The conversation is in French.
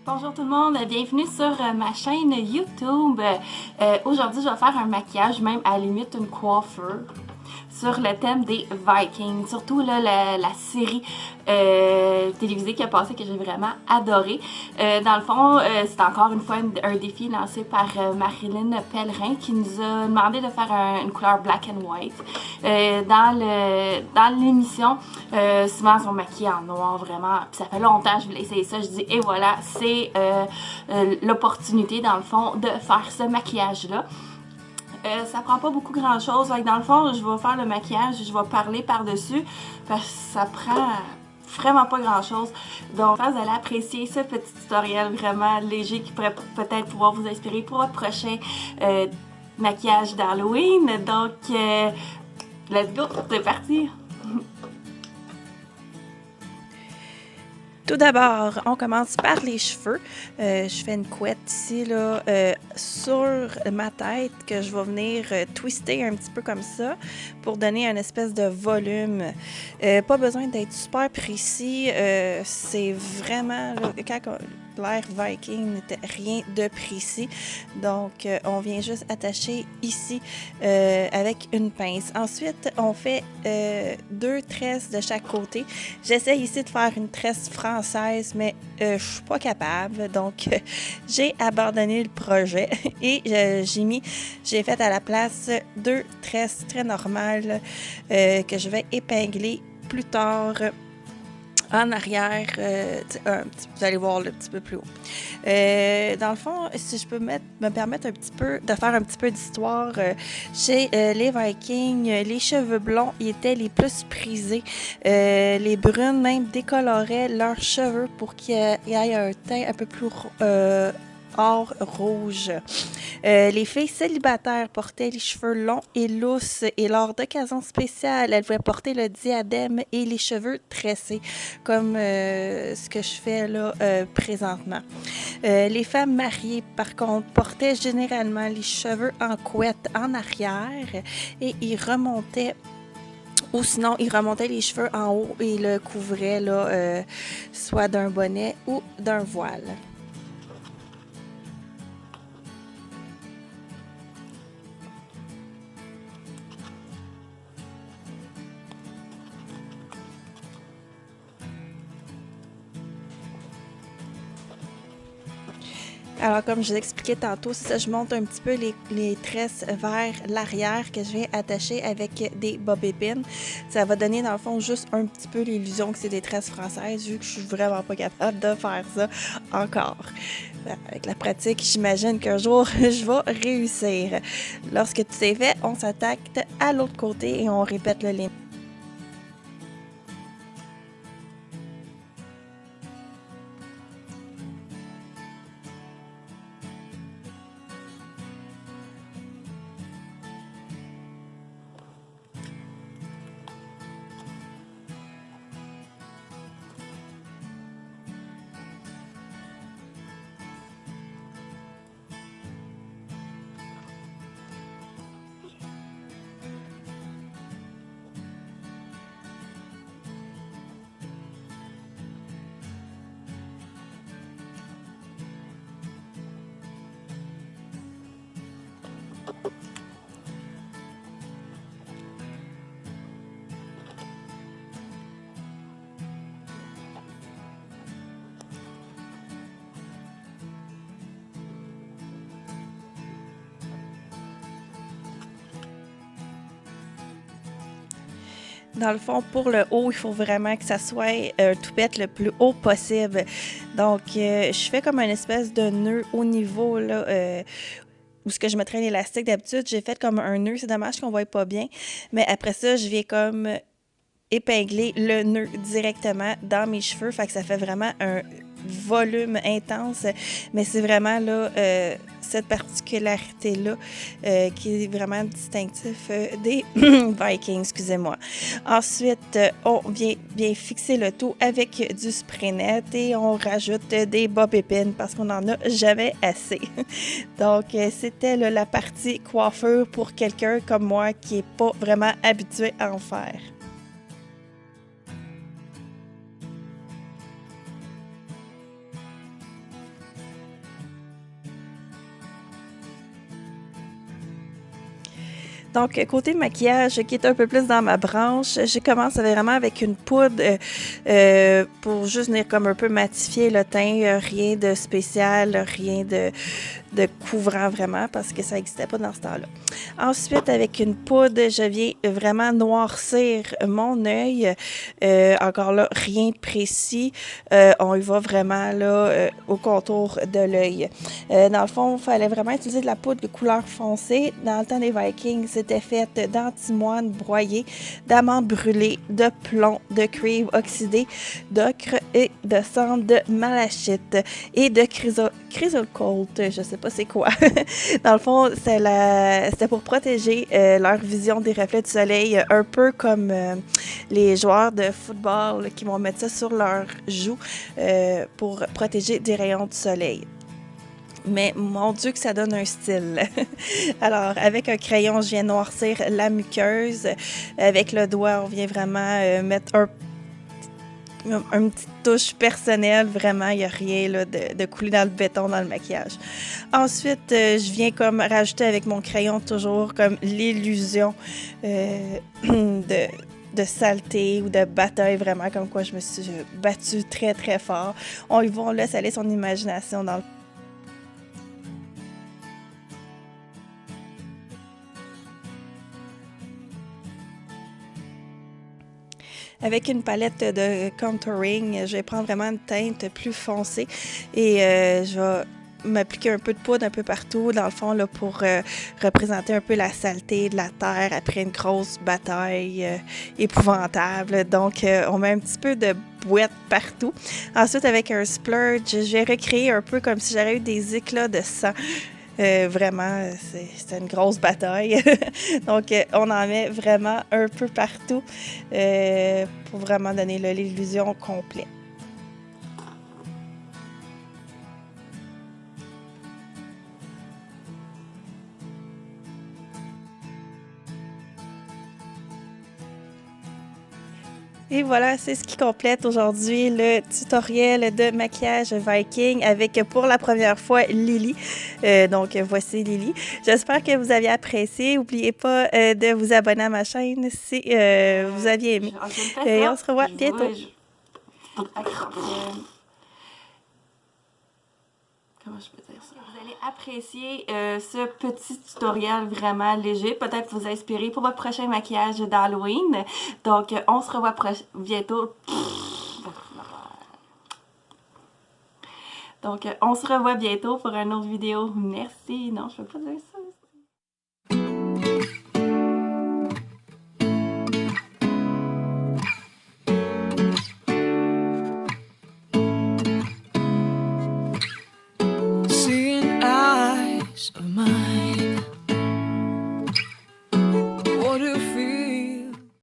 Bonjour tout le monde, bienvenue sur ma chaîne YouTube. Aujourd'hui, je vais faire un maquillage, même à la limite une coiffure, sur le thème des Vikings. Surtout là, la série télévisée qui a passé que j'ai vraiment adoré. Dans le fond, c'est encore une fois un défi lancé par Marilyn Pellerin qui nous a demandé de faire une couleur black and white. Dans l'émission, souvent ils sont maquillés en noir vraiment. Puis ça fait longtemps que je voulais essayer ça. Je dis et voilà, c'est l'opportunité dans le fond de faire ce maquillage-là. Ça prend pas beaucoup grand chose. Dans le fond, je vais faire le maquillage, je vais parler par-dessus parce que ça prend vraiment pas grand chose. Donc, vous allez apprécier ce petit tutoriel vraiment léger qui pourrait peut-être pouvoir vous inspirer pour votre prochain maquillage d'Halloween. Donc, let's go, c'est parti! Tout d'abord, on commence par les cheveux. Je fais une couette ici là, sur ma tête que je vais venir twister un petit peu comme ça pour donner une espèce de volume. Pas besoin d'être super précis. C'est vraiment, là, quand l'ère Viking n'était rien de précis. Donc, on vient juste attacher ici avec une pince. Ensuite, on fait 2 tresses de chaque côté. J'essaie ici de faire une tresse française, mais je suis pas capable. Donc, j'ai abandonné le projet et j'ai fait à la place 2 tresses très normales que je vais épingler plus tard en arrière, vous allez voir le petit peu plus haut. Dans le fond, si je peux me permettre un petit peu de faire un petit peu d'histoire, chez les Vikings, les cheveux blonds étaient les plus prisés. Les brunes même décoloraient leurs cheveux pour qu'il y ait un teint un peu plus or rouge. Les filles célibataires portaient les cheveux longs et lousses et lors d'occasions spéciales, elles pouvaient porter le diadème et les cheveux tressés, comme ce que je fais là présentement. Les femmes mariées, par contre, portaient généralement les cheveux en couette en arrière et ils remontaient ou sinon, ils remontaient les cheveux en haut et le couvraient là, soit d'un bonnet ou d'un voile. Alors, comme je vous expliquais tantôt, c'est ça, je monte un petit peu les tresses vers l'arrière que je vais attacher avec des bobby pins. Ça va donner, dans le fond, juste un petit peu l'illusion que c'est des tresses françaises, vu que je suis vraiment pas capable de faire ça encore. Avec la pratique, j'imagine qu'un jour, je vais réussir. Lorsque tout est fait, on s'attaque à l'autre côté et on répète le lien. Dans le fond, pour le haut, il faut vraiment que ça soit un toupette le plus haut possible. Donc, je fais comme une espèce de nœud au niveau, là, où ce que je mettrais l'élastique. D'habitude, j'ai fait comme un nœud. C'est dommage qu'on ne voit pas bien. Mais après ça, je viens comme épingler le nœud directement dans mes cheveux. Fait que ça fait vraiment un volume intense. Mais c'est vraiment là cette particularité-là qui est vraiment distinctif des Vikings, excusez-moi. Ensuite, on vient bien fixer le tout avec du spray net et on rajoute des bobby pins parce qu'on n'en a jamais assez. Donc, c'était là, la partie coiffure pour quelqu'un comme moi qui n'est pas vraiment habitué à en faire. Donc, côté maquillage, qui est un peu plus dans ma branche, je commence vraiment avec une poudre pour juste venir comme un peu matifier le teint. Rien de spécial, rien de couvrant vraiment parce que ça n'existait pas dans ce temps-là. Ensuite, avec une poudre, je viens vraiment noircir mon œil. Encore là, rien de précis. On y va vraiment là au contour de l'œil. Dans le fond, il fallait vraiment utiliser de la poudre de couleur foncée. Dans le temps des Vikings, c'était fait d'antimoine broyé, d'amandes brûlées, de plomb, de cuivre oxydé, d'ocre et de cendre de malachite et de chrysocolte. Je sais pas c'est quoi. Dans le fond, c'était pour protéger leur vision des reflets du soleil, un peu comme les joueurs de football là, qui vont mettre ça sur leurs joues pour protéger des rayons du soleil. Mais mon Dieu que ça donne un style. Alors, avec un crayon, je viens noircir la muqueuse. Avec le doigt, on vient vraiment mettre une petite touche personnelle. Vraiment, il n'y a rien là, de couler dans le béton dans le maquillage. Ensuite, je viens comme rajouter avec mon crayon toujours comme l'illusion de saleté ou de bataille, vraiment, comme quoi je me suis battue très, très fort. On laisse aller son imagination dans le Avec une palette de contouring, je vais prendre vraiment une teinte plus foncée et je vais m'appliquer un peu de poudre un peu partout, dans le fond, là, pour représenter un peu la saleté de la terre après une grosse bataille épouvantable. Donc, on met un petit peu de bouette partout. Ensuite, avec un splurge, je vais recréer un peu comme si j'avais eu des éclats de sang. Vraiment, c'était une grosse bataille. Donc, on en met vraiment un peu partout pour vraiment donner l'illusion complète. Et voilà, c'est ce qui complète aujourd'hui le tutoriel de maquillage Viking avec pour la première fois Lily. Donc voici Lily. J'espère que vous avez apprécié. N'oubliez pas de vous abonner à ma chaîne si vous aviez aimé. Et on se revoit bientôt. Comment je peux dire ça? Vous allez apprécier ce petit tutoriel vraiment léger, peut-être vous inspirer pour votre prochain maquillage d'Halloween. Donc, on se revoit bientôt. Donc, on se revoit bientôt pour une autre vidéo. Merci. Non, je peux pas dire ça.